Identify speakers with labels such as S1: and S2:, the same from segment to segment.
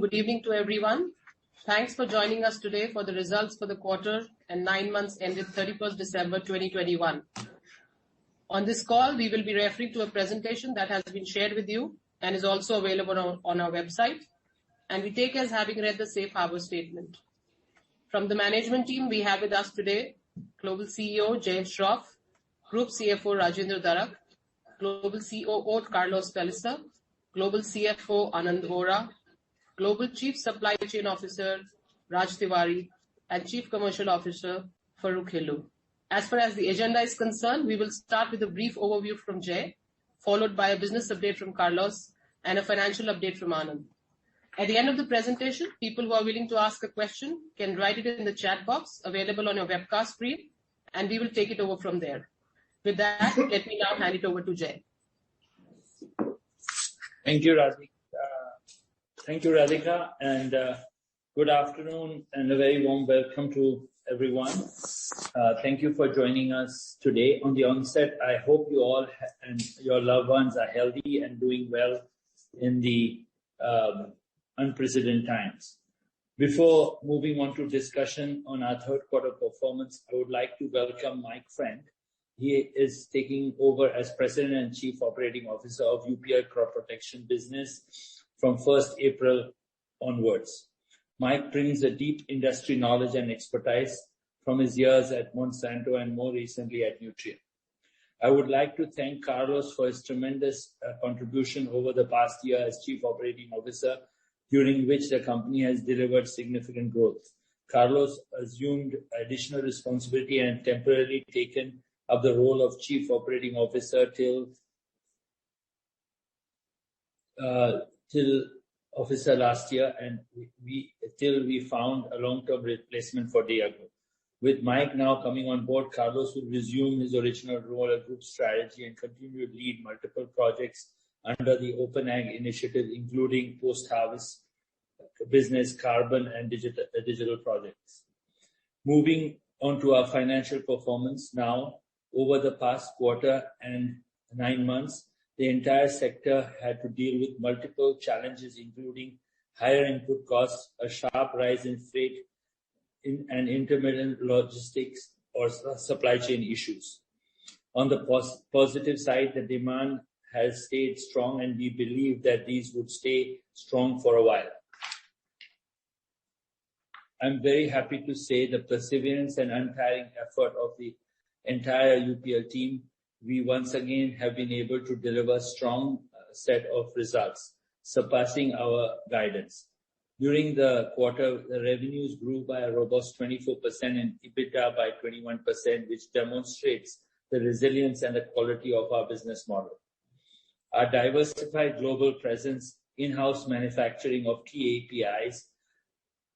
S1: Good evening to everyone. Thanks for joining us today for the results for the quarter and 9 months ended 31st December 2021. On this call, we will be referring to a presentation that has been shared with you and is also available on our website, and we take as having read the safe harbor statement. From the management team, we have with us today Global CEO Jay Shroff, Group CFO Rajendra Darak, Global COO Carlos Pellicer, Global CFO Anand Vora, Global Chief Supply Chain Officer Raj Tiwari, and Chief Commercial Officer Farokh Hilloo. As far as the agenda is concerned, we will start with a brief overview from Jay, followed by a business update from Carlos and a financial update from Anand. At the end of the presentation, people who are willing to ask a question can write it in the chat box available on your webcast screen, and we will take it over from there. With that, let me now hand it over to Jay.
S2: Thank you, Radhika. Thank you, Radhika, and good afternoon and a very warm welcome to everyone. Thank you for joining us today. On the onset, I hope you all and your loved ones are healthy and doing well in the unprecedented times. Before moving on to discussion on our third quarter performance, I would like to welcome Mike Frank. He is taking over as President and Chief Operating Officer of UPL Crop Protection Business from 1st April onwards. Mike brings a deep industry knowledge and expertise from his years at Monsanto and more recently at Nutrien. I would like to thank Carlos for his tremendous contribution over the past year as Chief Operating Officer, during which the company has delivered significant growth. Carlos assumed additional responsibility and temporarily taken up the role of Chief Operating Officer till officer last year, and till we found a long-term replacement for Diego. With Mike now coming on board, Carlos will resume his original role as group strategy and continue to lead multiple projects under the Open Ag initiative, including post-harvest business, carbon, and digital projects. Moving on to our financial performance now. Over the past quarter and 9 months, the entire sector had to deal with multiple challenges, including higher input costs, a sharp rise in freight, and intermittent logistics or supply chain issues. On the positive side, the demand has stayed strong, and we believe that these would stay strong for a while. I'm very happy to say the perseverance and untiring effort of the entire UPL team, we once again have been able to deliver a strong set of results, surpassing our guidance. During the quarter, the revenues grew by a robust 24% and EBITDA by 21%, which demonstrates the resilience and the quality of our business model. Our diversified global presence, in-house manufacturing of key APIs,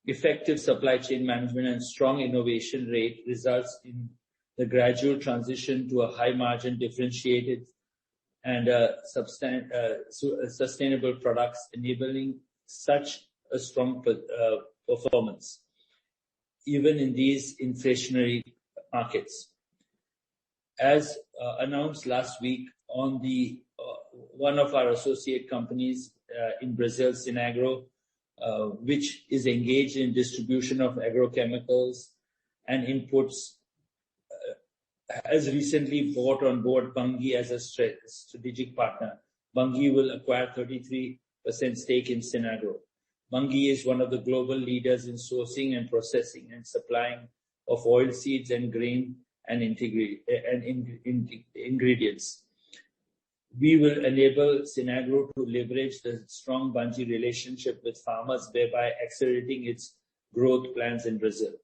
S2: effective supply chain management, and strong innovation rate results in the gradual transition to a high-margin, differentiated, and sustainable products, enabling such a strong performance, even in these inflationary markets. As announced last week, on the one of our associate companies in Brazil, Sinagro, which is engaged in distribution of agrochemicals and inputs, has recently brought on board Bunge as a strategic partner. Bunge will acquire 33% stake in Sinagro. Bunge is one of the global leaders in sourcing and processing and supplying of oilseeds and grain and ingredients. We will enable Sinagro to leverage the strong Bunge relationship with farmers, thereby accelerating its growth plans in Brazil.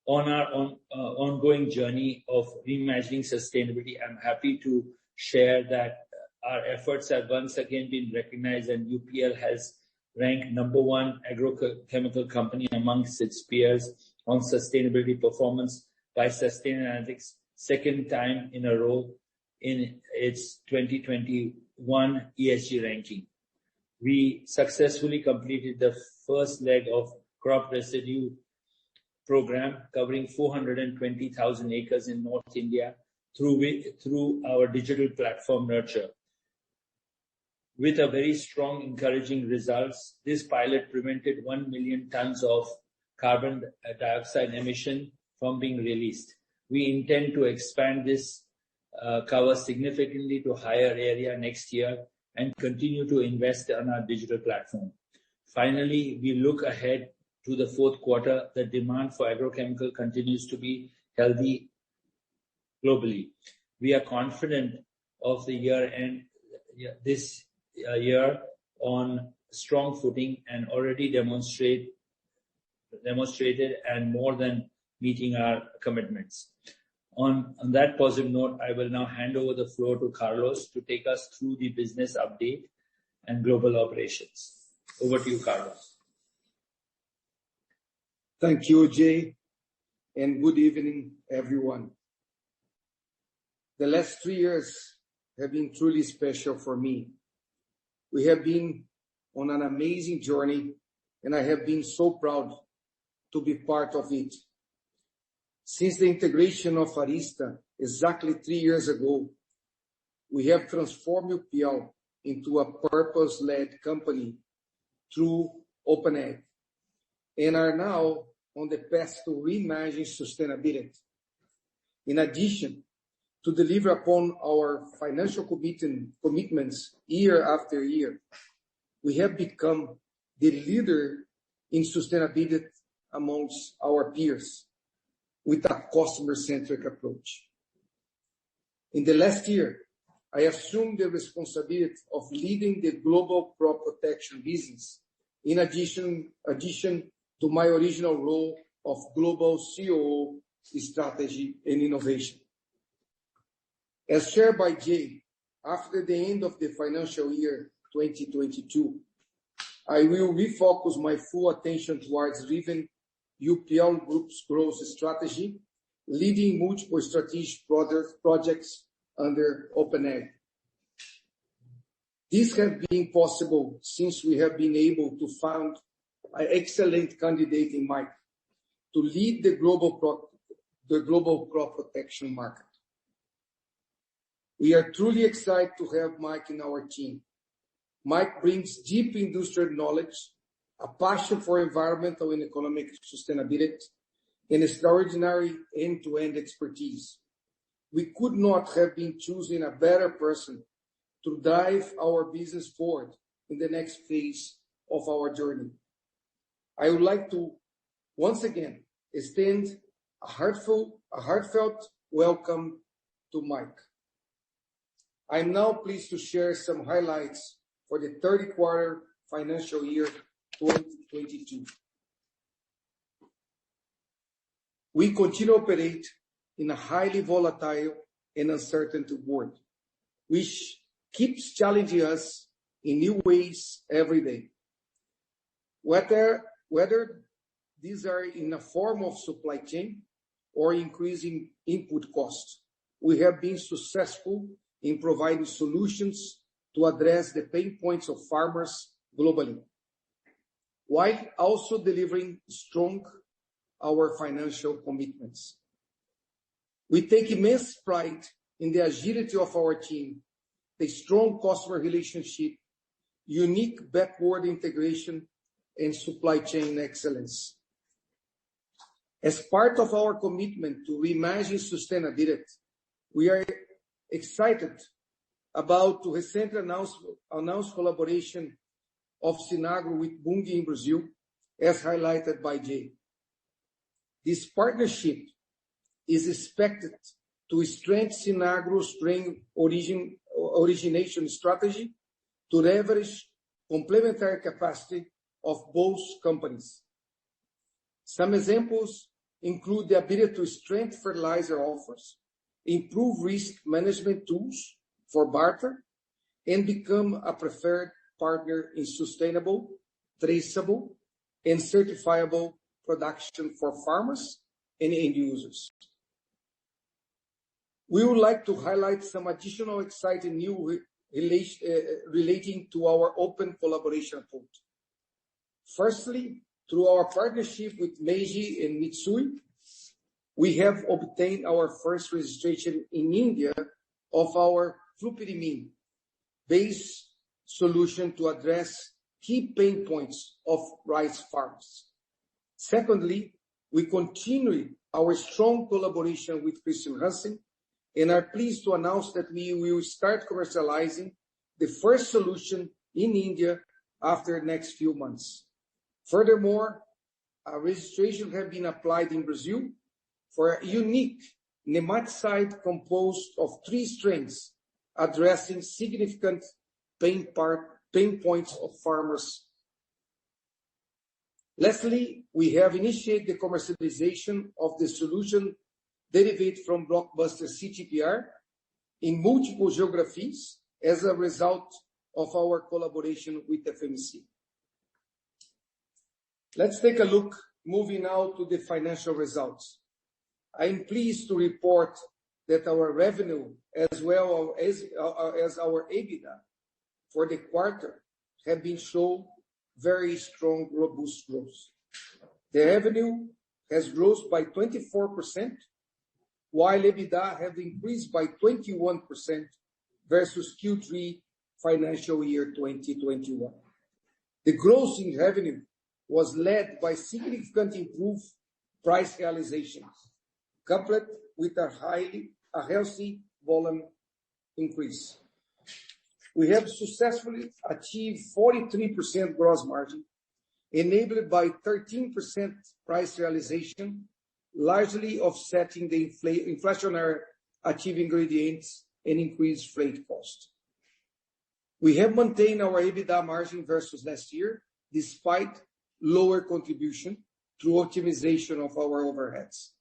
S2: On our ongoing journey of reimagining sustainability, I'm happy to share that our efforts have once again been recognized, and UPL has ranked #1 agrochemical company amongst its peers on sustainability performance by Sustainalytics, second time in a row in its 2021 ESG ranking. We successfully completed the first leg of crop residue program covering 420,000 acres in North India through our digital platform Nurture. With a very strong, encouraging results, this pilot prevented 1 million tons of carbon dioxide emission from being released. We intend to expand this cover significantly to higher area next year and continue to invest on our digital platform. Finally, we look ahead to the fourth quarter. The demand for agrochemical continues to be healthy globally. We are confident of the this year on strong footing and already demonstrated and more than meeting our commitments. On that positive note, I will now hand over the floor to Carlos to take us through the business update and global operations. Over to you, Carlos.
S3: Thank you, Jay, and good evening, everyone. The last 3 years have been truly special for me. We have been on an amazing journey, and I have been so proud to be part of it. Since the integration of Arysta exactly 3 years ago, we have transformed UPL into a purpose-led company through Open Ag, and are now on the path to reimagine sustainability. In addition to deliver upon our financial commitments year after year, we have become the leader in sustainability amongst our peers with a customer-centric approach. In the last year, I assumed the responsibility of leading the global crop protection business, in addition to my original role of global COO, strategy and innovation. As shared by Jay, after the end of the financial year 2022, I will refocus my full attention towards driving UPL Group's growth strategy, leading multiple strategic projects under Open Ag. This has been possible since we have been able to find an excellent candidate in Mike to lead the global crop protection market. We are truly excited to have Mike in our team. Mike brings deep industrial knowledge, a passion for environmental and economic sustainability, and extraordinary end-to-end expertise. We could not have been choosing a better person to drive our business forward in the next phase of our journey. I would like to once again extend a heartfelt welcome to Mike. I'm now pleased to share some highlights for the third quarter financial year 2022. We continue to operate in a highly volatile and uncertain world, which keeps challenging us in new ways every day. Whether these are in a form of supply chain or increasing input costs, we have been successful in providing solutions to address the pain points of farmers globally, while also delivering strong our financial commitments. We take immense pride in the agility of our team, the strong customer relationship, unique backward integration, and supply chain excellence. As part of our commitment to reimagine sustainability, we are excited about the recent announced collaboration of Sinagro with Bunge in Brazil, as highlighted by Jay. This partnership is expected to strengthen Sinagro's grain origination strategy to leverage complementary capacity of both companies. Some examples include the ability to strengthen fertilizer offers, improve risk management tools for barter, and become a preferred partner in sustainable, traceable, and certifiable production for farmers and end users. We would like to highlight some additional exciting news relating to our open collaboration approach. Firstly, through our partnership with Meiji and Mitsui, we have obtained our first registration in India of our flupirimine-based solution to address key pain points of rice farmers. Secondly, we continue our strong collaboration with Christian Hansen and are pleased to announce that we will start commercializing the first solution in India after the next few months. Furthermore, a registration has been applied in Brazil for a unique nematicide composed of 3 strains addressing significant pain points of farmers. Lastly, we have initiated the commercialization of the solution derived from blockbuster CTPR in multiple geographies as a result of our collaboration with FMC. Let's take a look, moving now to the financial results. I am pleased to report that our revenue as well as our EBITDA for the quarter have been shown very strong, robust growth. The revenue has grown by 24%, while EBITDA have increased by 21% versus Q3 financial year 2021. The growth in revenue was led by significant improved price realizations, coupled with a healthy volume increase. We have successfully achieved 43% gross margin, enabled by 13% price realization, largely offsetting the inflationary active ingredients and increased freight cost. We have maintained our EBITDA margin versus last year, despite lower contribution through optimization of our overheads.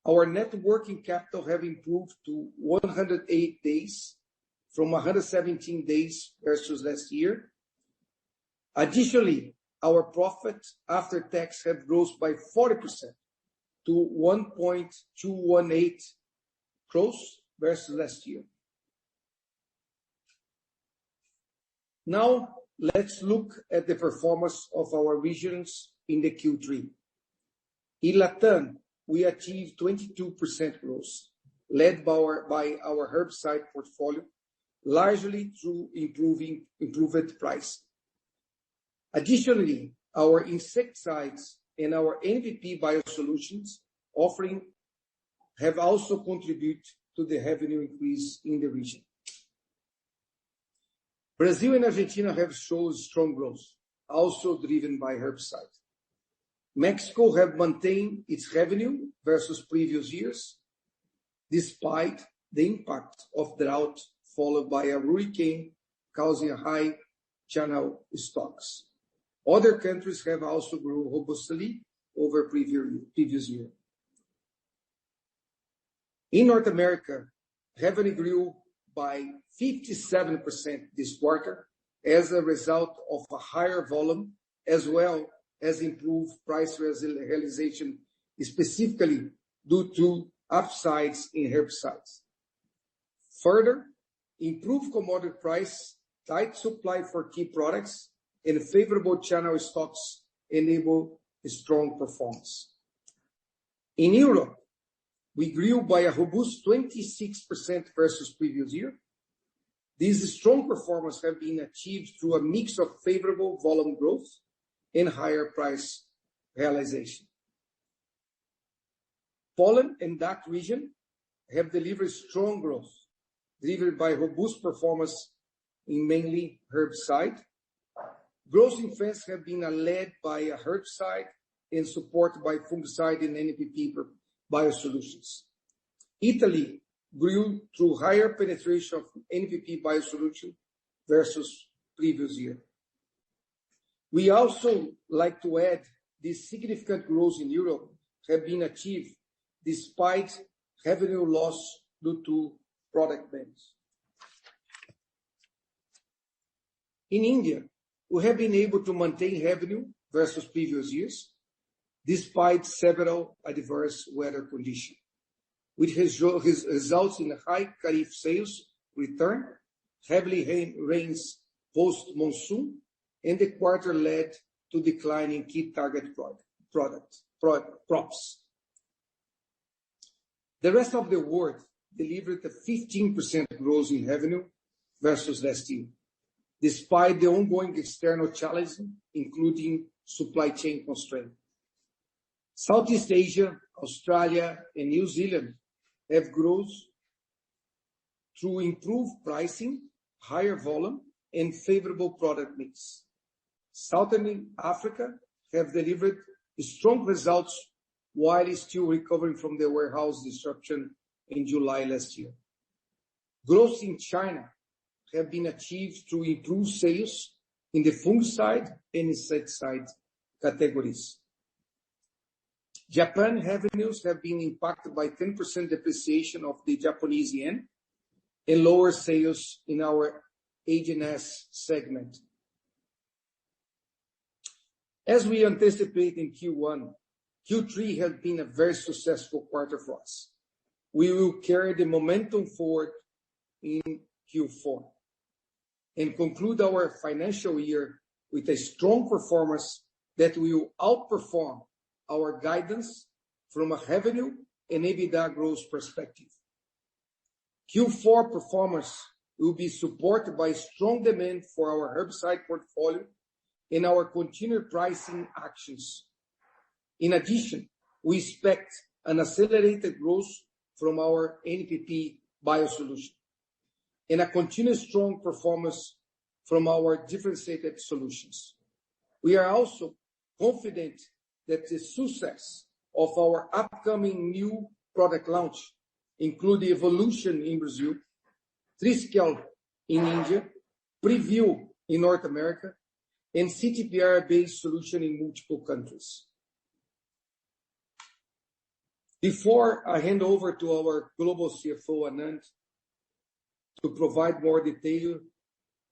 S3: Our net working capital have improved to 108 days from 117 days versus last year. Additionally, our profit after tax have grown by 40% to 1.218 crores versus last year. Now, let's look at the performance of our regions in the Q3. In Latam, we achieved 22% growth, led by our herbicide portfolio, largely through improved price. Additionally, our insecticides and our NPP biosolutions offering have also contributed to the revenue increase in the region. Brazil and Argentina have shown strong growth, also driven by herbicide. Mexico have maintained its revenue versus previous years, despite the impact of drought followed by a hurricane causing high channel stocks. Other countries have also grown robustly over previous year. In North America, revenue grew by 57% this quarter as a result of a higher volume, as well as improved price realization, specifically due to upsides in herbicides. Further, improved commodity price, tight supply for key products, and favorable channel stocks enable a strong performance. In Europe, we grew by a robust 26% versus previous year. This strong performance have been achieved through a mix of favorable volume growth and higher price realization. Poland and DACH region have delivered strong growth, driven by robust performance in mainly herbicide. Growth in France have been led by a herbicide and supported by fungicide and NPP biosolutions. Italy grew through higher penetration of NPP biosolution versus previous year. We also like to add this significant growth in Europe have been achieved despite revenue loss due to product bans. In India, we have been able to maintain revenue versus previous years, despite several adverse weather conditions, which results in a high Kharif sales return, heavily rains post-monsoon, and the quarter led to decline in key target crops. The rest of the world delivered a 15% growth in revenue versus last year. despite the ongoing external challenges, including supply chain constraints. Southeast Asia, Australia, and New Zealand have grown through improved pricing, higher volume, and favorable product mix. Southern Africa have delivered strong results while still recovering from the warehouse disruption in July last year. Growth in China have been achieved through improved sales in the fungicide and insecticide categories. Japan revenues have been impacted by 10% depreciation of the Japanese yen and lower sales in our AG&S segment. As we anticipate in Q1, Q3 has been a very successful quarter for us. We will carry the momentum forward in Q4 and conclude our financial year with a strong performance that will outperform our guidance from a revenue and EBITDA growth perspective. Q4 performance will be supported by strong demand for our herbicide portfolio and our continued pricing actions. In addition, we expect an accelerated growth from our NPP biosolution and a continued strong performance from our differentiated solutions. We are also confident that the success of our upcoming new product launch, including Evolution in Brazil, Triskel in India, Preview in North America, and CTPR-based solution in multiple countries. Before I hand over to our global CFO, Anand, to provide more detail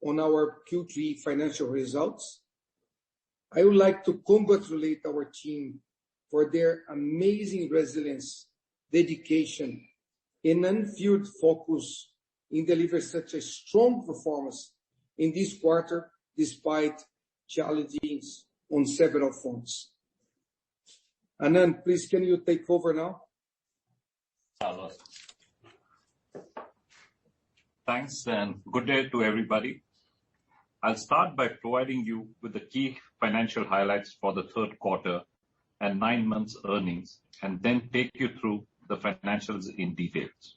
S3: on our Q3 financial results, I would like to congratulate our team for their amazing resilience, dedication, and unfailing focus in delivering such a strong performance in this quarter, despite challenges on several fronts. Anand, please, can you take over now?
S4: Carlos. Thanks, and good day to everybody. I'll start by providing you with the key financial highlights for the third quarter and 9 months earnings, and then take you through the financials in details.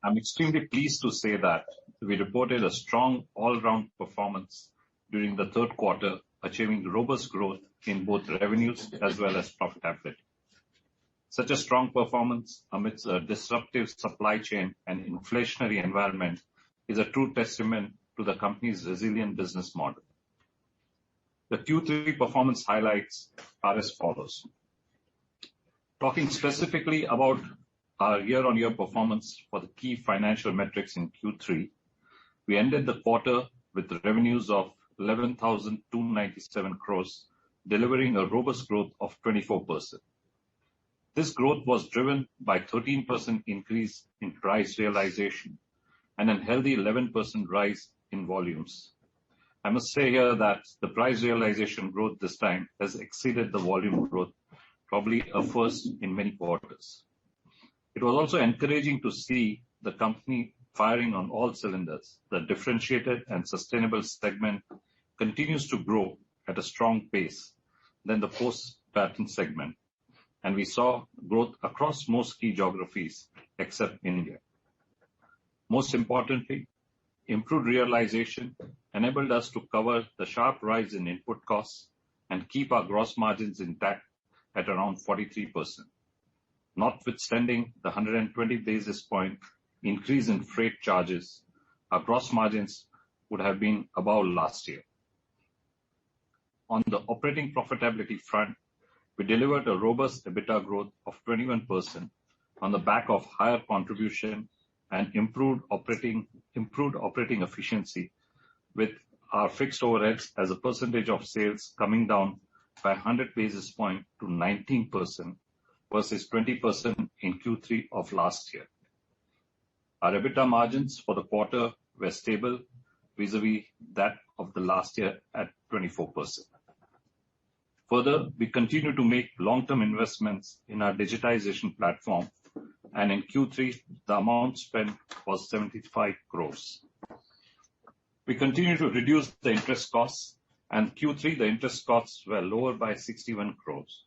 S4: I'm extremely pleased to say that we reported a strong all-round performance during the third quarter, achieving robust growth in both revenues as well as profitability. Such a strong performance amidst a disruptive supply chain and inflationary environment is a true testament to the company's resilient business model. The Q3 performance highlights are as follows. Talking specifically about our year-on-year performance for the key financial metrics in Q3, we ended the quarter with revenues of 11,297 crores, delivering a robust growth of 24%. This growth was driven by 13% increase in price realization and a healthy 11% rise in volumes. I must say here that the price realization growth this time has exceeded the volume growth, probably a first in many quarters. It was also encouraging to see the company firing on all cylinders. The differentiated and sustainable segment continues to grow at a strong pace than the post-patent segment, and we saw growth across most key geographies except India. Most importantly, improved realization enabled us to cover the sharp rise in input costs and keep our gross margins intact at around 43%. Notwithstanding the 120 basis point increase in freight charges, our gross margins would have been above last year. On the operating profitability front, we delivered a robust EBITDA growth of 21% on the back of higher contribution and improved operating efficiency, with our fixed overheads as a percentage of sales coming down by 100 basis points to 19% versus 20% in Q3 of last year. Our EBITDA margins for the quarter were stable vis-a-vis that of the last year at 24%. Further, we continue to make long-term investments in our digitization platform, and in Q3, the amount spent was 75 crores. We continue to reduce the interest costs, and Q3, the interest costs were lower by 61 crores.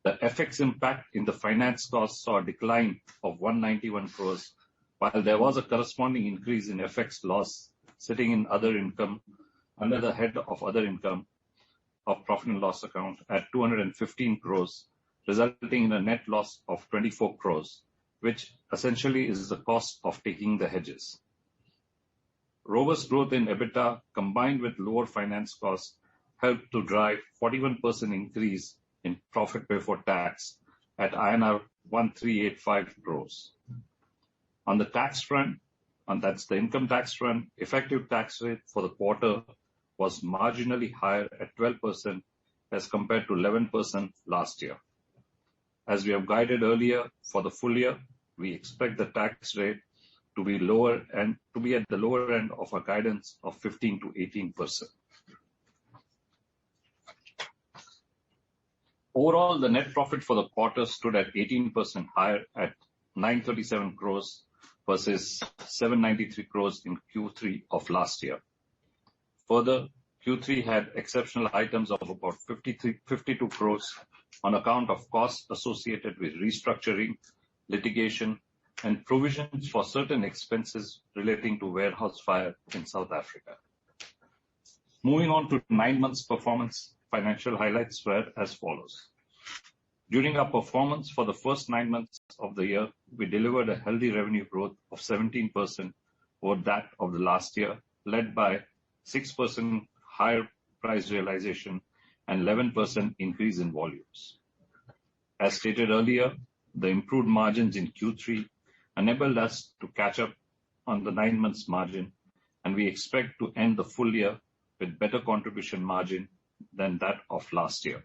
S4: The FX impact in the finance costs saw a decline of 191 crores, while there was a corresponding increase in FX loss sitting in other income under the head of other income of profit and loss account at 215 crores, resulting in a net loss of 24 crores, which essentially is the cost of taking the hedges. Robust growth in EBITDA combined with lower finance costs helped to drive 41% increase in profit before tax at INR 1385 crores. On the tax front, and that's the income tax front, effective tax rate for the quarter was marginally higher at 12% as compared to 11% last year. As we have guided earlier, for the full year, we expect the tax rate to be lower and to be at the lower end of our guidance of 15 to 18%. Overall, the net profit for the quarter stood at 18% higher at 937 crores versus 793 crores in Q3 of last year. Further, Q3 had exceptional items of about 52 crores on account of costs associated with restructuring, litigation, and provisions for certain expenses relating to warehouse fire in South Africa. Moving on to 9 months performance, financial highlights were as follows. During our performance for the first 9 months of the year, we delivered a healthy revenue growth of 17% over that of the last year, led by 6% higher price realization and 11% increase in volumes. As stated earlier, the improved margins in Q3 enabled us to catch up on the 9 months margin, and we expect to end the full year with better contribution margin than that of last year.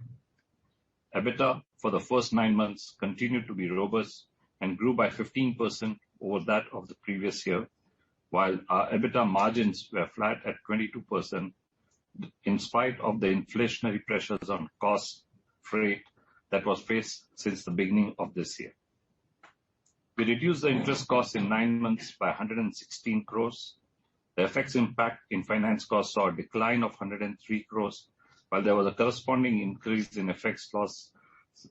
S4: EBITDA for the first 9 months continued to be robust and grew by 15% over that of the previous year, while our EBITDA margins were flat at 22% in spite of the inflationary pressures on cost freight that was faced since the beginning of this year. We reduced the interest costs in 9 months by 116 crores. The FX impact in finance costs saw a decline of 103 crores, while there was a corresponding increase in FX loss,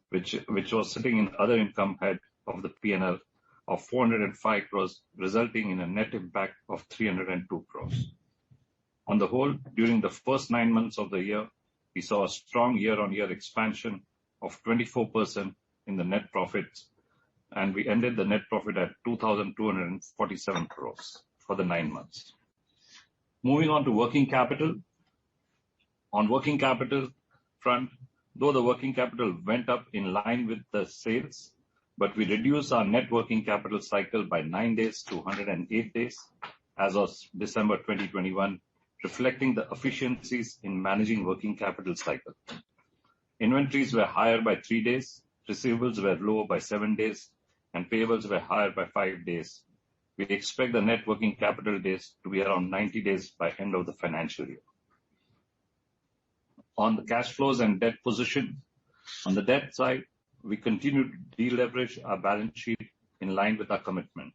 S4: which was sitting in other income head of the P&L of 405 crores, resulting in a net impact of 302 crores. On the whole, during the first 9 months of the year, we saw a strong year-on-year expansion of 24% in the net profits, and we ended the net profit at 2,247 crores for the 9 months. Moving on to working capital. On working capital front, though the working capital went up in line with the sales, but we reduced our net working capital cycle by 9 days to 108 days as of December 2021, reflecting the efficiencies in managing working capital cycle. Inventories were higher by 3 days, receivables were lower by 7 days, and payables were higher by 5 days. We expect the net working capital days to be around 90 days by end of the financial year. On the cash flows and debt position, on the debt side, we continue to deleverage our balance sheet in line with our commitment.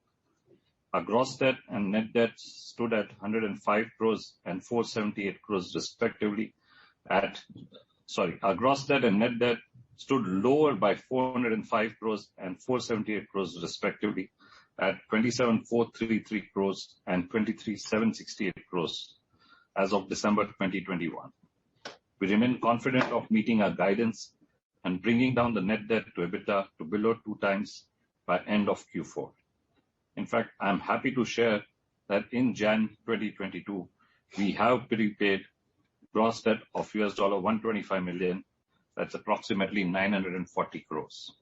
S4: Our gross debt and net debt stood at 105 crores and 478 crores respectively our gross debt and net debt stood lower by 405 crores and 478 crores respectively at 27,433 crores and 23,768 crores as of December 2021. We remain confident of meeting our guidance and bringing down the net debt to EBITDA to below 2 times by end of Q4. In fact, I'm happy to share that in Jan 2022, we have prepaid gross debt of $125 million. That's approximately 940 crores.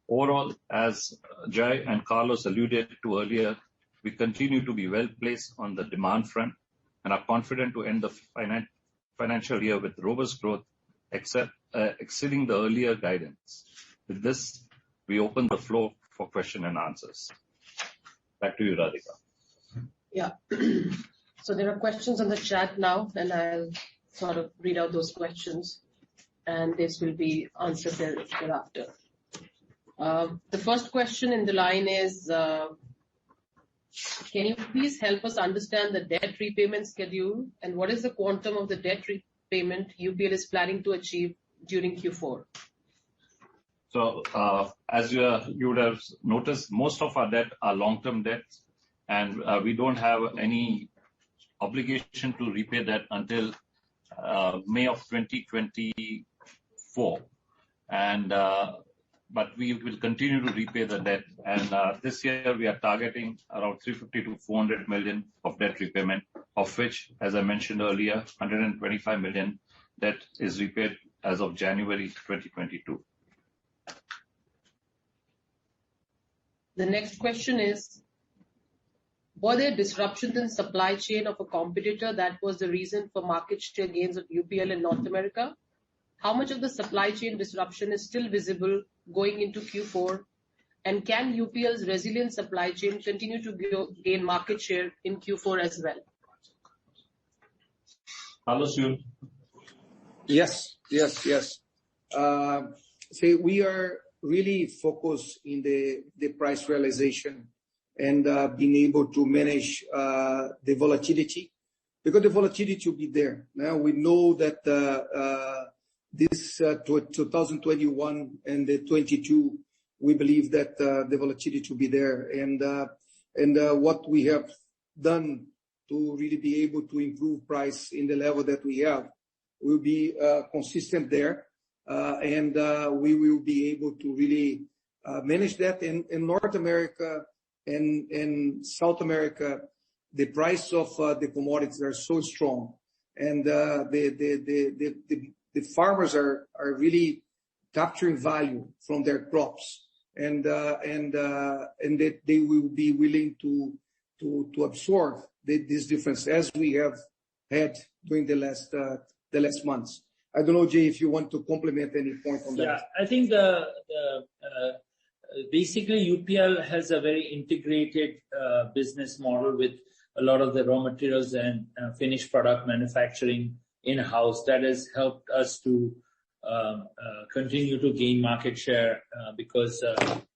S4: Overall, as Jai and Carlos alluded to earlier, we continue to be well placed on the demand front and are confident to end the financial year with robust growth, exceeding the earlier guidance. With this, we open the floor for question and answers. Back to you, Radhika.
S1: Yeah. So there are questions on the chat now, and I'll sort of read out those questions, and this will be answered thereafter. The first question in the line is, Can you please help us understand the debt repayment schedule and what is the quantum of the debt repayment UPL is planning to achieve during Q4?
S4: So, as you would have noticed, most of our debt are long-term debts, and we don't have any obligation to repay that until May of 2024. And but we will continue to repay the debt. And this year we are targeting around 350 to 400 million of debt repayment, of which, as I mentioned earlier, 125 million debt is repaid as of January 2022.
S1: The next question is, were there disruptions in supply chain of a competitor that was the reason for market share gains of UPL in North America? How much of the supply chain disruption is still visible going into Q4? And can UPL's resilient supply chain continue to gain market share in Q4 as well?
S4: Carlos, you?
S3: Yes. We are really focused in the price realization and being able to manage the volatility, because the volatility will be there. Now we know that this 2021 and the 22, we believe that the volatility will be there, and what we have done to really be able to improve price in the level that we have will be consistent there, and we will be able to really manage that. In North America and South America, the price of the commodities are so strong, and the farmers are really capturing value from their crops, and that they will be willing to absorb this difference, as we have had during the last months. I don't know, Jay, if you want to complement any point on that.
S2: Yeah, I think basically UPL has a very integrated business model with a lot of the raw materials and finished product manufacturing in-house. That has helped us to continue to gain market share because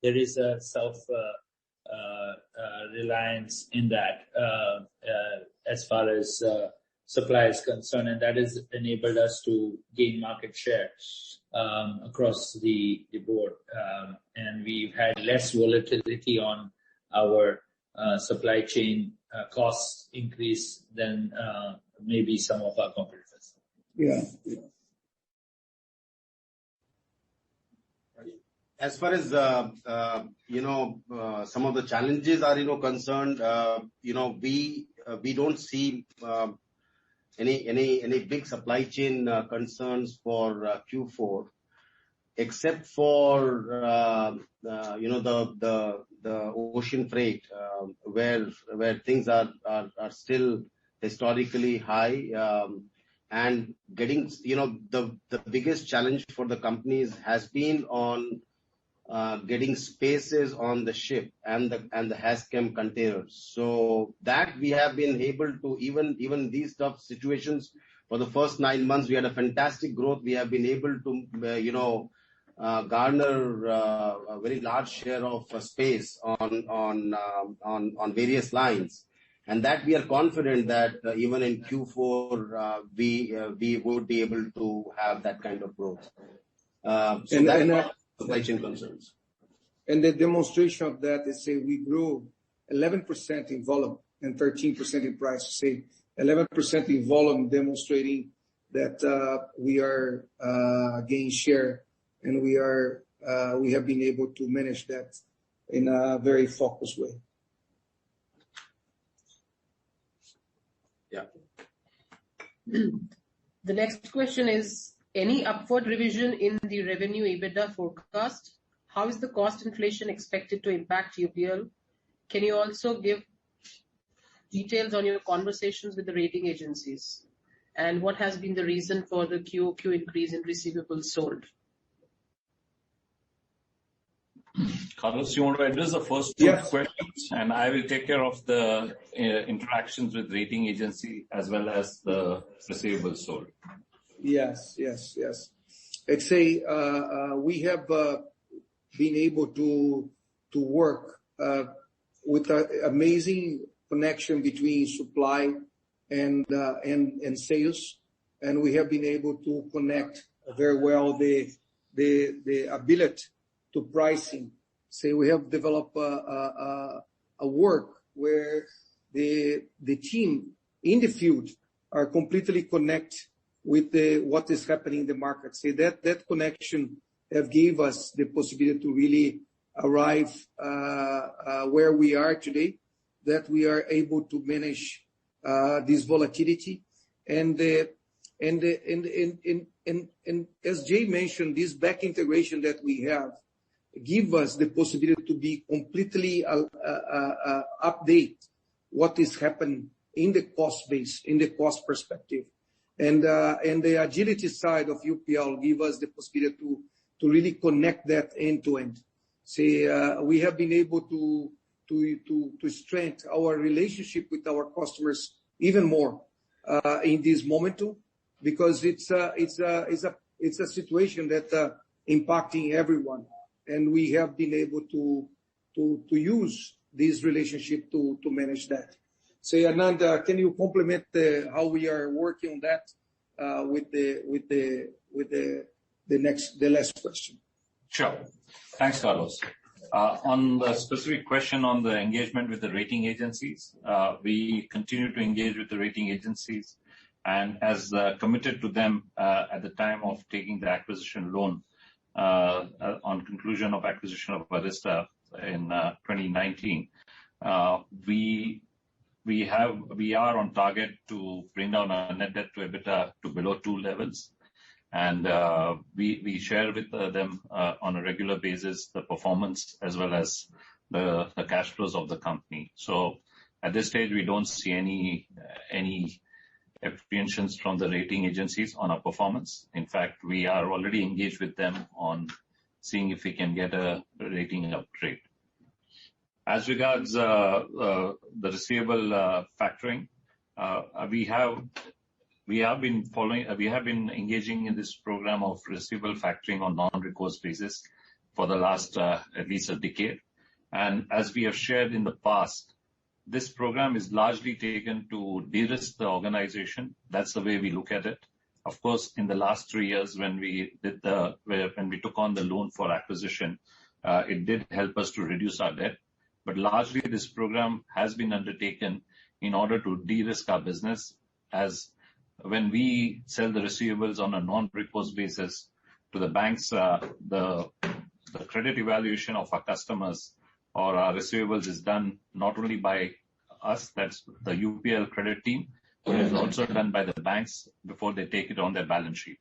S2: there is a self-reliance in that as far as supply is concerned, and that has enabled us to gain market share across the board. And we've had less volatility on our supply chain costs increase than maybe some of our competitors.
S3: Yeah.
S5: As far as some of the challenges are concerned, we don't see any big supply chain concerns for Q4, except for the ocean freight, where things are still historically high, and getting the biggest challenge for the companies has been on getting spaces on the ship and the HASCAM containers. So that we have been able to, even these tough situations, for the first 9 months we had a fantastic growth. We have been able to garner a very large share of space on various lines, and that we are confident that even in Q4 we would be able to have that kind of growth. Supply chain concerns.
S3: And the demonstration of that is, say, we grew 11% in volume and 13% in price. Say 11% in volume, demonstrating that we are gaining share, and we have been able to manage that in a very focused way.
S5: Yeah.
S1: The next question is, any upward revision in the revenue EBITDA forecast? How is the cost inflation expected to impact UPL? Can you also give details on your conversations with the rating agencies? And what has been the reason for the QOQ increase in receivables sold?
S4: Carlos, you want to address the first two questions, and I will take care of the interactions with rating agency as well as the receivables sold.
S3: Yes. Let's say we have been able to work with an amazing connection between supply and sales, and we have been able to connect very well the ability to pricing. So we have developed a work where the team in the field are completely connected with what is happening in the market. So that connection have gave us the possibility to really arrive where we are today, that we are able to manage this volatility. And as Jay mentioned, this back integration that we have give us the possibility to be completely update what is happening in the cost base, in the cost perspective. And the agility side of UPL give us the possibility to really connect that end to end. See, we have been able to strengthen our relationship with our customers even more in this moment too, because it's a situation that impacting everyone, and we have been able to use this relationship to manage that. So Anand, can you complement how we are working on that with the last question?
S4: Sure. Thanks, Carlos. On the specific question on the engagement with the rating agencies, we continue to engage with the rating agencies, and as committed to them at the time of taking the acquisition loan on conclusion of acquisition of Barista in 2019, we are on target to bring down our net debt to EBITDA to below 2 levels. And we share with them on a regular basis the performance as well as the cash flows of the company. So at this stage, we don't see any apprehensions from the rating agencies on our performance. In fact, we are already engaged with them on seeing if we can get a rating upgrade. As regards the receivable factoring, we have been engaging in this program of receivable factoring on non-recourse basis for the last at least a decade. And as we have shared in the past, this program is largely taken to de-risk the organization. That's the way we look at it. Of course, in the last 3 years, when we took on the loan for acquisition, it did help us to reduce our debt. But largely, this program has been undertaken in order to de-risk our business, as when we sell the receivables on a non-recourse basis to the banks, the credit evaluation of our customers or our receivables is done not only by us, that's the UPL credit team, but it's also done by the banks before they take it on their balance sheet.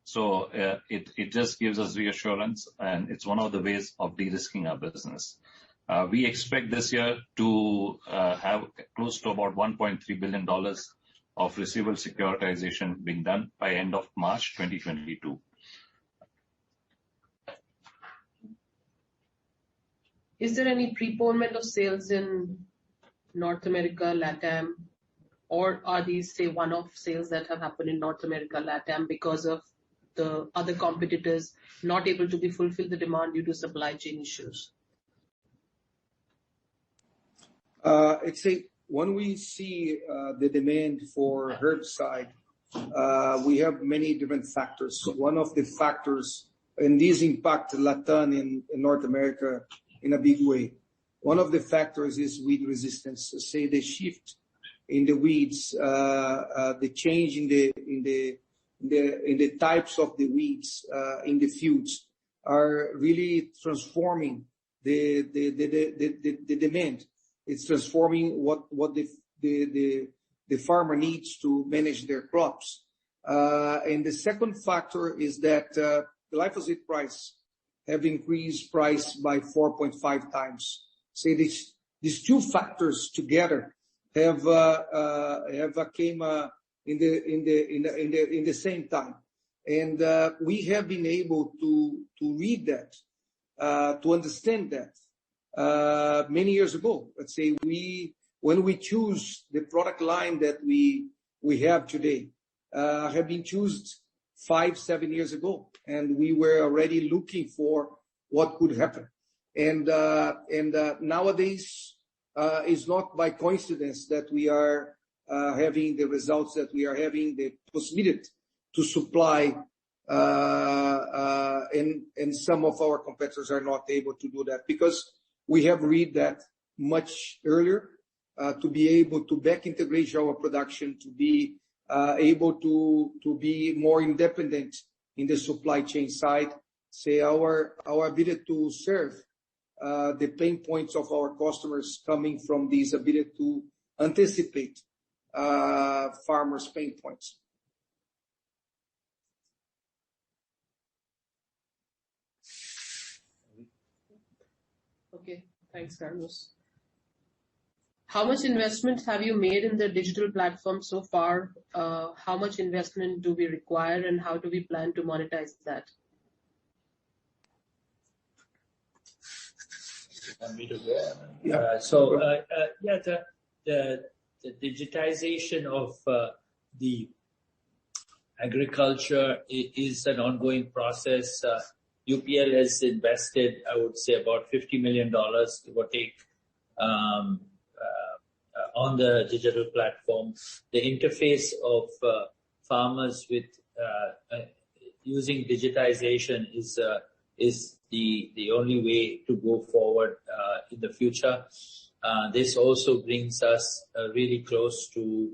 S4: So it just gives us reassurance, and it's one of the ways of de-risking our business. We expect this year to have close to about $1.3 billion of receivable securitization being done by end of March 2022.
S1: Is there any preponement of sales in North America, LATAM, or are these, say, one-off sales that have happened in North America, LATAM because of the other competitors not able to fulfill the demand due to supply chain issues?
S3: When we see the demand for herbicide, we have many different factors. One of the factors, and these impact LATAM in North America in a big way. One of the factors is weed resistance. Say the shift in the weeds, the change in the types of the weeds in the fields are really transforming the demand. It's transforming what the farmer needs to manage their crops. And the second factor is that the glyphosate price have increased price by 4.5 times. So these two factors together have came in the same time, and we have been able to read that, to understand that many years ago. Let's say when we choose the product line that we have today, have been chosen 5-7 years ago, and we were already looking for what could happen. And nowadays is not by coincidence that we are having the results that we are having, the possibility to supply, and some of our competitors are not able to do that, because we have read that much earlier, to be able to back integrate our production, to be able to be more independent in the supply chain side. Say our ability to serve the pain points of our customers coming from this ability to anticipate farmers' pain points.
S1: Okay, thanks, Carlos. How much investment have you made in the digital platform so far? How much investment do we require, and how do we plan to monetize that?
S2: Yeah. The digitization of the agriculture is an ongoing process. UPL has invested, I would say, about $50 million, give or take, on the digital platform. The interface of farmers with using digitization is the only way to go forward in the future. This also brings us really close to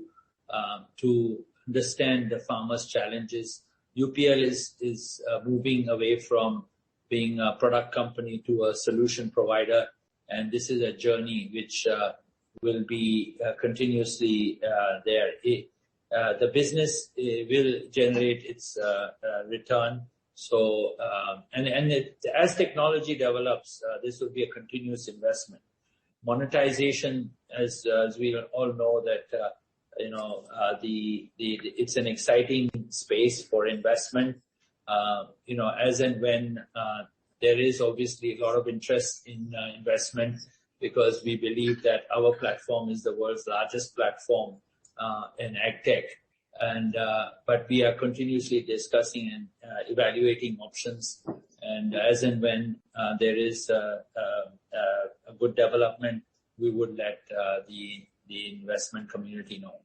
S2: understand the farmers' challenges. UPL is moving away from being a product company to a solution provider, and this is a journey which will be continuously there. The business will generate its return. So, as technology develops, this will be a continuous investment. Monetization, as we all know, that it's an exciting space for investment. As and when there is obviously a lot of interest in investment, because we believe that our platform is the world's largest platform in agtech, but we are continuously discussing and evaluating options. And as and when there is a good development, we would let the investment community know.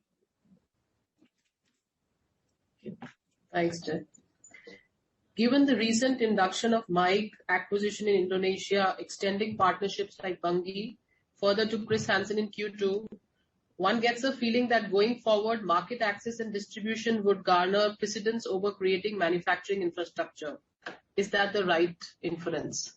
S1: Thanks, Jeff. Given the recent induction of Mike, acquisition in Indonesia, extending partnerships like Bunge, further to Chris Hansen in Q2, one gets a feeling that going forward, market access and distribution would garner precedence over creating manufacturing infrastructure. Is that the right inference?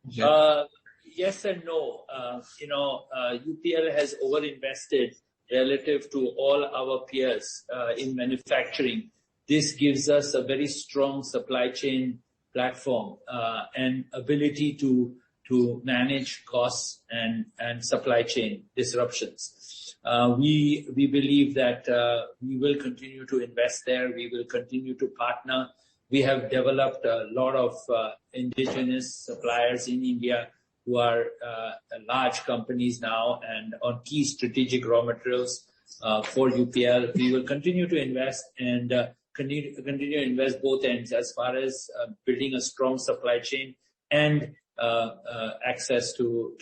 S2: Yes and no. UPL has overinvested relative to all our peers in manufacturing. This gives us a very strong supply chain platform and ability to manage costs and supply chain disruptions. We believe that we will continue to invest there. We will continue to partner. We have developed a lot of indigenous suppliers in India who are large companies now and on key strategic raw materials for UPL. We will continue to invest and continue to invest both ends as far as building a strong supply chain and access to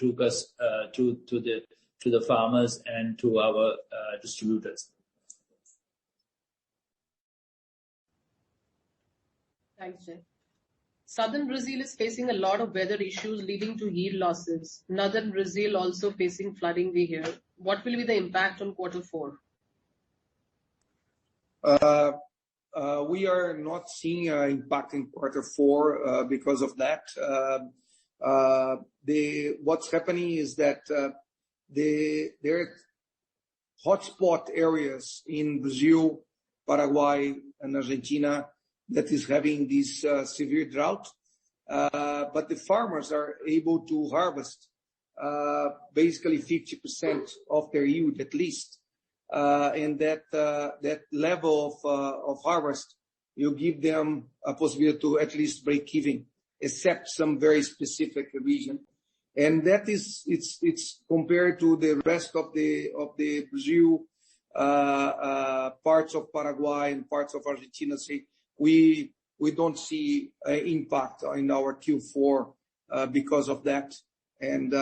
S2: the farmers and to our distributors.
S1: Thanks, Jeff. Southern Brazil is facing a lot of weather issues leading to yield losses. Northern Brazil also facing flooding, we hear. What will be the impact on Q4?
S3: We are not seeing an impact in Q4 because of that. What's happening is that there are hotspot areas in Brazil, Paraguay, and Argentina that is having this severe drought. But the farmers are able to harvest basically 50% of their yield at least. And that level of harvest will give them a possibility to at least break even, except some very specific region. And that is, it's compared to the rest of the Brazil, parts of Paraguay and parts of Argentina. Say we don't see an impact in our Q4 because of that. And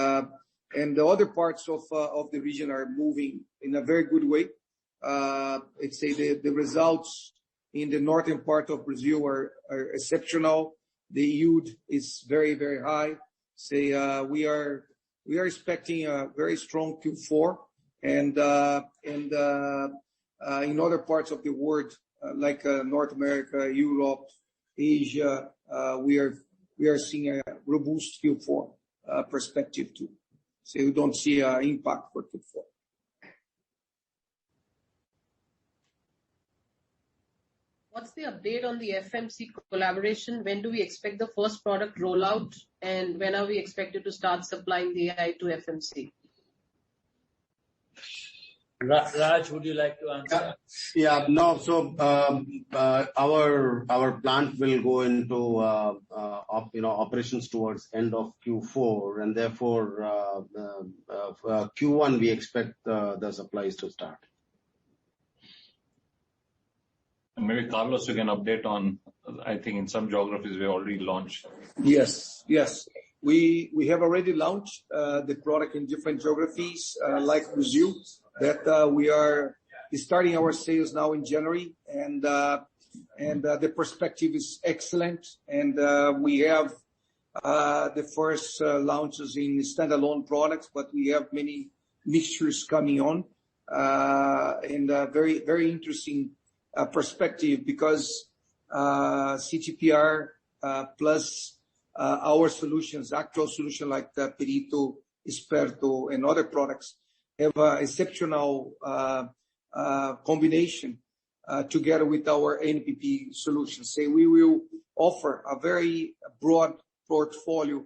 S3: and the other parts of the region are moving in a very good way. I'd say the results in the northern part of Brazil are exceptional. The yield is very, very high. We are expecting a very strong Q4, and in other parts of the world, like North America, Europe, Asia, we are seeing a robust Q4 perspective too. So we don't see an impact for Q4.
S1: What's the update on the FMC collaboration? When do we expect the first product rollout, and when are we expected to start supplying the AI to FMC?
S2: Raj, would you like to answer?
S5: Yeah, no. So our plant will go into operations towards end of Q4, and therefore Q1 we expect the supplies to start.
S4: And maybe Carlos, you can update on. I think in some geographies we already launched.
S3: Yes. We have already launched the product in different geographies, like Brazil. That we are starting our sales now in January, and the perspective is excellent. And we have the first launches in standalone products, but we have many mixtures coming on, and very, very interesting perspective, because CTPR plus our solutions, actual solution like Perito, Esperto, and other products have an exceptional combination together with our NPP solutions. So we will offer a very broad portfolio,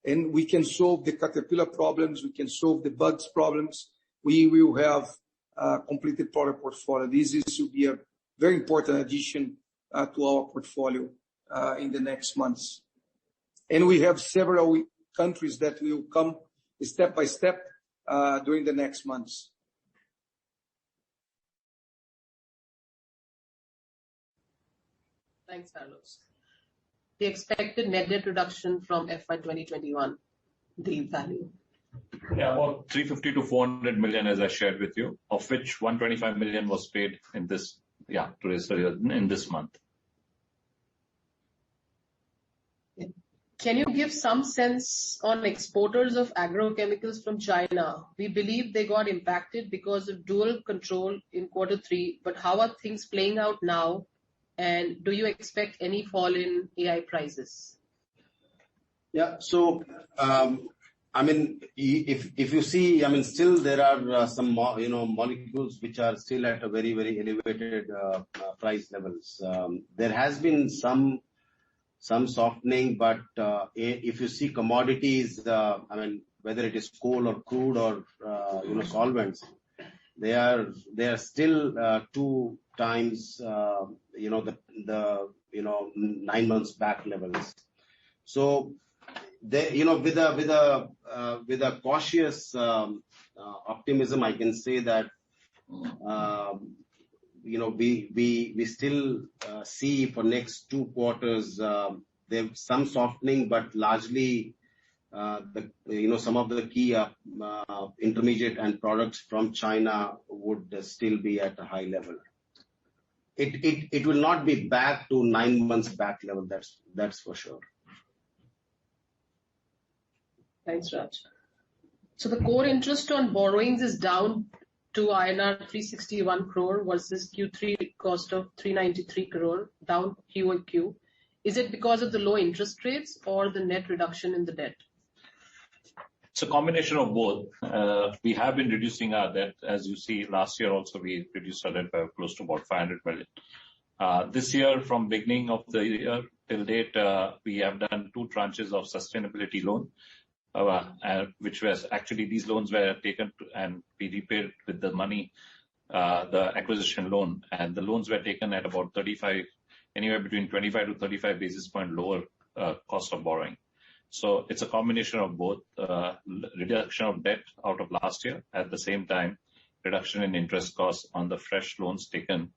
S3: and we can solve the caterpillar problems, we can solve the bugs problems. We will have a completed product portfolio. This will be a very important addition to our portfolio in the next months. And we have several countries that will come step by step during the next months.
S1: Thanks, Carlos. The expected net debt reduction from FY 2021, the value.
S4: Yeah, about 350 to 400 million, as I shared with you, of which 125 million was paid in this, in this month.
S1: Can you give some sense on exporters of agrochemicals from China? We believe they got impacted because of dual control in Q3, but how are things playing out now? And do you expect any fall in AI prices?
S5: Yeah, so I mean, if you see, I mean, still there are some molecules which are still at a very, very elevated price levels. There has been some softening, but if you see commodities, I mean, whether it is coal or crude or solvents, they are still 2 times the 9 months back levels. So they, with a cautious optimism, I can say that we still see for next 2 quarters there's some softening, but largely some of the key intermediate and products from China would still be at a high level. It will not be back to 9 months back level. That's for sure.
S1: Thanks, Raj. So the core interest on borrowings is down to INR 361 crore versus Q3 cost of 393 crore, down QoQ. Is it because of the low interest rates or the net reduction in the debt?
S4: It's a combination of both. We have been reducing our debt. As you see, last year also we reduced our debt by close to about 500 million. This year, from beginning of the year till date, we have done 2 tranches of sustainability loan, which was actually, these loans were taken and we repaid with the money, the acquisition loan, and the loans were taken at about 35, anywhere between 25 to 35 basis point lower cost of borrowing. So it's a combination of both reduction of debt out of last year, at the same time reduction in interest costs on the fresh loans taken,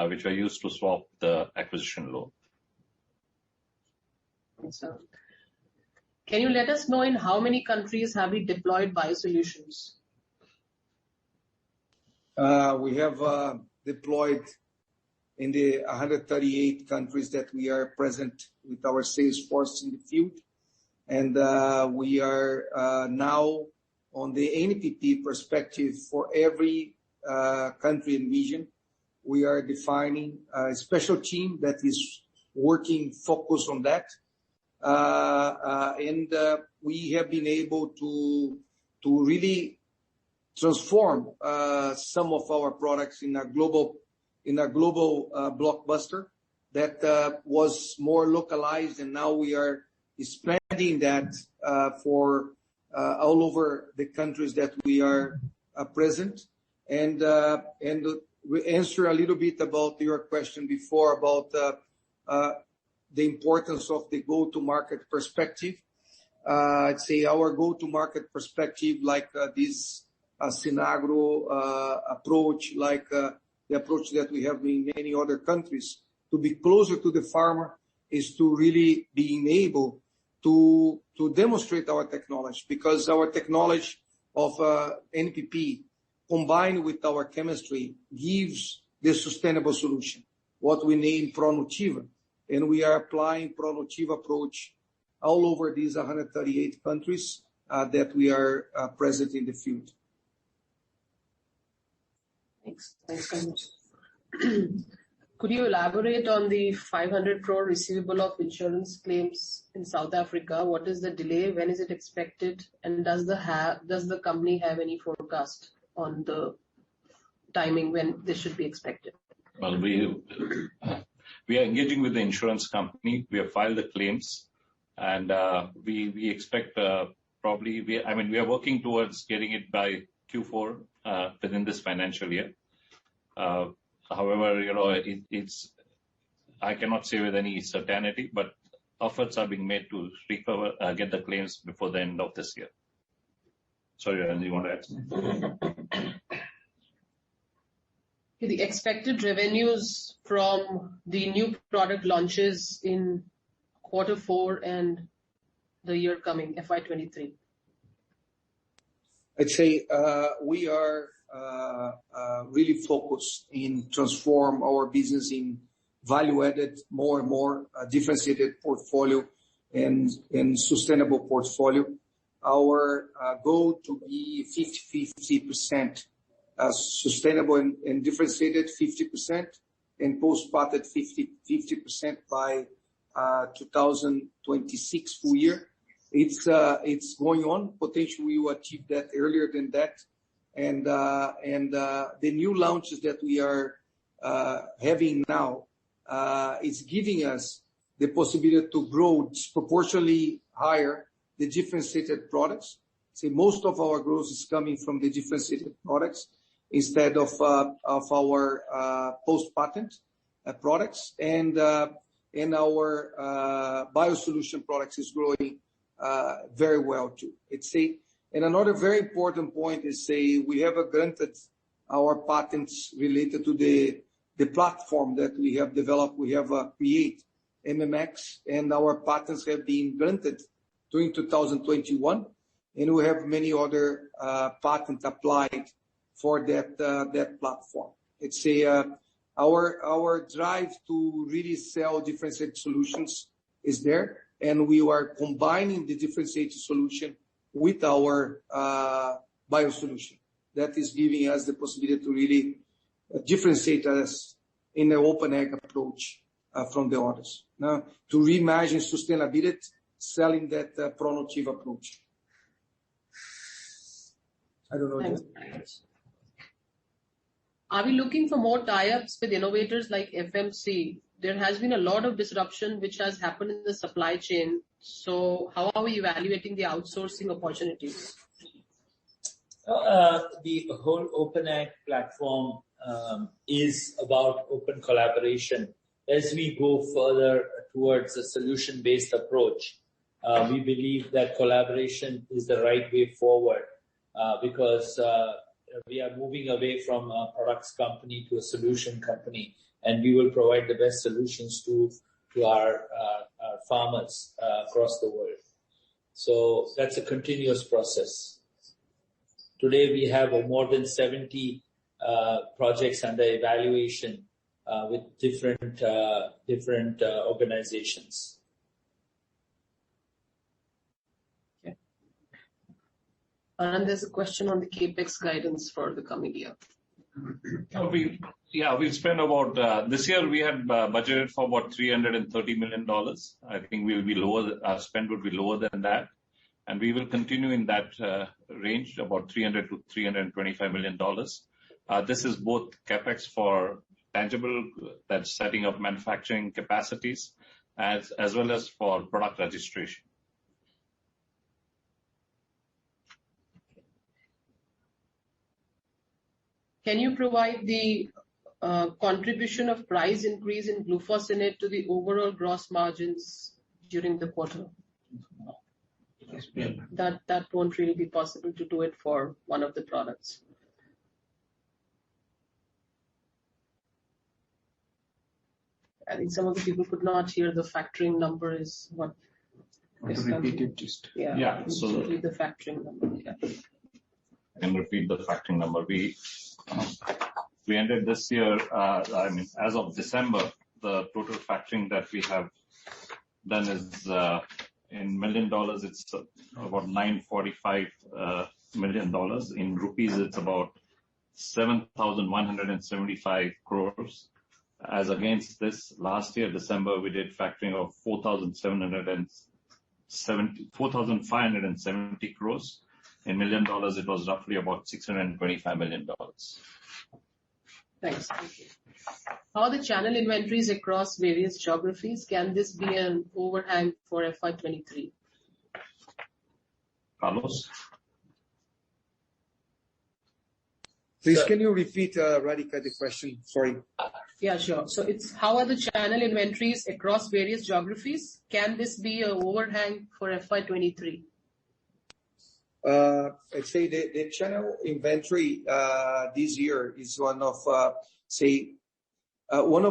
S4: which were used to swap the acquisition loan.
S1: So, Can you let us know in how many countries have we deployed biosolutions?
S3: We have deployed in the 138 countries that we are present with our sales force in the field. And we are now on the NPP perspective for every country and region. We are defining a special team that is working focus on that. And we have been able to really transform some of our products in a global blockbuster that was more localized, and now we are expanding that for all over the countries that we are present. And we answer a little bit about your question before about the importance of the go-to-market perspective. I'd say our go-to-market perspective, like this Sinagro approach, like the approach that we have in many other countries, to be closer to the farmer, is to really being able to demonstrate our technology, because our technology of NPP combined with our chemistry gives the sustainable solution, what we name ProNutiva. And we are applying ProNutiva approach all over these 138 countries that we are present in the field.
S1: Thanks, Kamesh. Could you elaborate on the 500 crore receivable of insurance claims in South Africa? What is the delay? When is it expected? And does the company have any forecast on the timing when this should be expected?
S4: Well, we are engaging with the insurance company. We have filed the claims, and we expect we are working towards getting it by Q4 within this financial year. However, I cannot say with any certainty, but efforts are being made to recover, get the claims before the end of this year. Sorry, Anand, you want to add something?
S1: The expected revenues from the new product launches in Q4 and the year coming, FY23.
S3: I'd say we are really focused in transform our business in value-added, more and more differentiated portfolio and sustainable portfolio. Our goal to be 50% sustainable and differentiated 50%, and post-patent 50% by 2026 full year. It's going on. Potentially we will achieve that earlier than that. And the new launches that we are having now is giving us the possibility to grow disproportionately higher the differentiated products. See, most of our growth is coming from the differentiated products instead of our post-patent products, and our biosolution products is growing very well too. And another very important point is we have granted our patents related to the platform that we have developed. We have create MMX, and our patents have been granted during 2021, and we have many other patents applied for that platform. Our drive to really sell differentiated solutions is there, and we are combining the differentiated solution with our biosolution. That is giving us the possibility to really differentiate us in an open ag approach from the others. Now, to reimagine sustainability, selling that ProNutiva approach. I don't know.
S1: Thanks. Are we looking for more tie-ups with innovators like FMC? There has been a lot of disruption which has happened in the supply chain. So how are we evaluating the outsourcing opportunities?
S2: The whole Open Ag platform is about open collaboration. As we go further towards a solution-based approach, we believe that collaboration is the right way forward because we are moving away from a products company to a solution company, and we will provide the best solutions to our farmers across the world. So that's a continuous process. Today we have more than 70 projects under evaluation with different organizations.
S1: Okay. And there's a question on the capex guidance for the coming year.
S4: We've spent about this year we had budgeted for about $330 million. I think we'll be lower. Our spend would be lower than that, and we will continue in that range, about $300 to $325 million. This is both capex for tangible, that's setting up manufacturing capacities, as well as for product registration.
S1: Can you provide the contribution of price increase in glufosinate to the overall gross margins during the quarter? That won't really be possible to do it for one of the products. I think some of the people could not hear the factoring number is what.
S4: Repeat it just.
S1: Yeah. So the factoring number. Yeah.
S4: Can repeat the factoring number. We ended this year, as of December, the total factoring that we have done is, in $1 million, it's about $945 million. In rupees, it's about 7,175 crores. As against this, last year, December, we did factoring of 4,570 crores. In $1 million, it was roughly about $625 million.
S1: Thanks. Thank you. How are the channel inventories across various geographies? Can this be an overhang for FY23?
S4: Carlos?
S3: Please, can you repeat, Radhika, the question? Sorry.
S1: Yeah, sure. So it's how are the channel inventories across various geographies? Can this be an overhang for FY23?
S3: I'd say the channel inventory this year is one of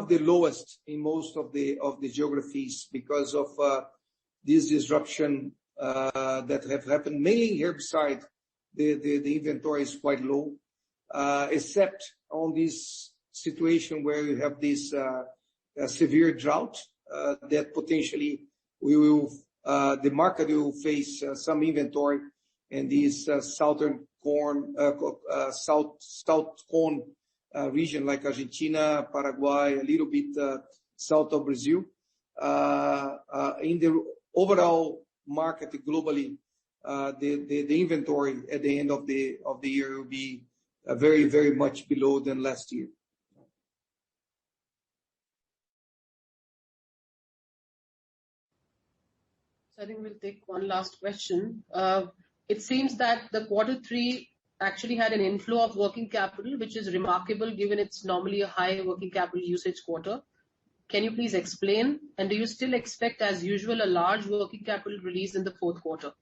S3: the lowest in most of the geographies because of this disruption that have happened. Mainly in herbicide, the inventory is quite low, except on this situation where you have this severe drought that potentially the market will face some inventory. And this southern corn, south corn region like Argentina, Paraguay, a little bit south of Brazil. In the overall market globally, the inventory at the end of the year will be very, very much below than last year.
S1: So I think we'll take one last question. It seems that the Q3 actually had an inflow of working capital, which is remarkable given it's normally a high working capital usage quarter. Can you please explain? And do you still expect, as usual, a large working capital release in the Q4?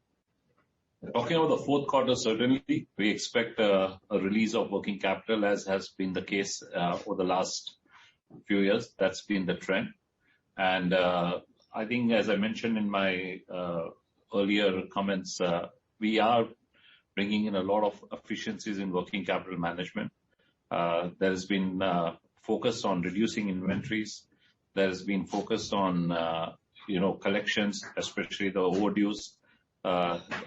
S4: Talking about the Q4, certainly we expect a release of working capital, as has been the case for the last few years. That's been the trend. And I think, as I mentioned in my earlier comments, we are bringing in a lot of efficiencies in working capital management. There has been focus on reducing inventories. There has been focus on, collections, especially the overdues.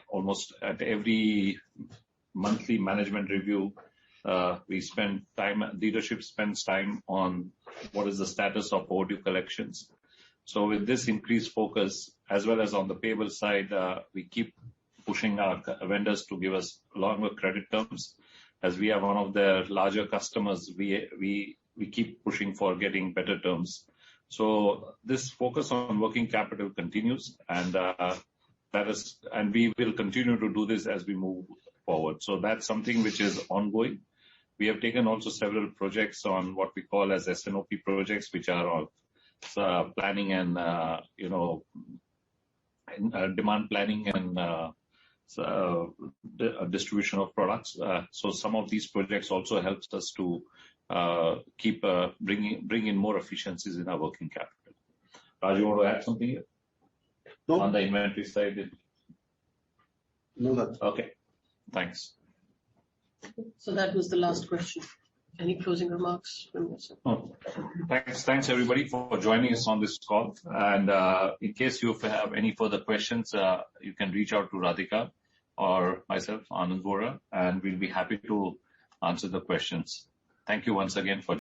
S4: Almost at every monthly management review, leadership spends time on what is the status of overdue collections. So with this increased focus, as well as on the payable side, we keep pushing our vendors to give us longer credit terms. As we are one of their larger customers, we keep pushing for getting better terms. So this focus on working capital continues, and we will continue to do this as we move forward. So that's something which is ongoing. We have taken also several projects on what we call as SNOP projects, which are on planning and demand planning and distribution of products. So some of these projects also helps us to keep bring in more efficiencies in our working capital. Raj, you want to add something here?
S5: No.
S4: On the inventory side?
S5: No, that's
S4: Okay. Thanks.
S1: So that was the last question. Any closing remarks from yourself?
S4: Oh, thanks everybody for joining us on this call. And in case you have any further questions, you can reach out to Radhika or myself, Anand Vora, and we'll be happy to answer the questions. Thank you once again for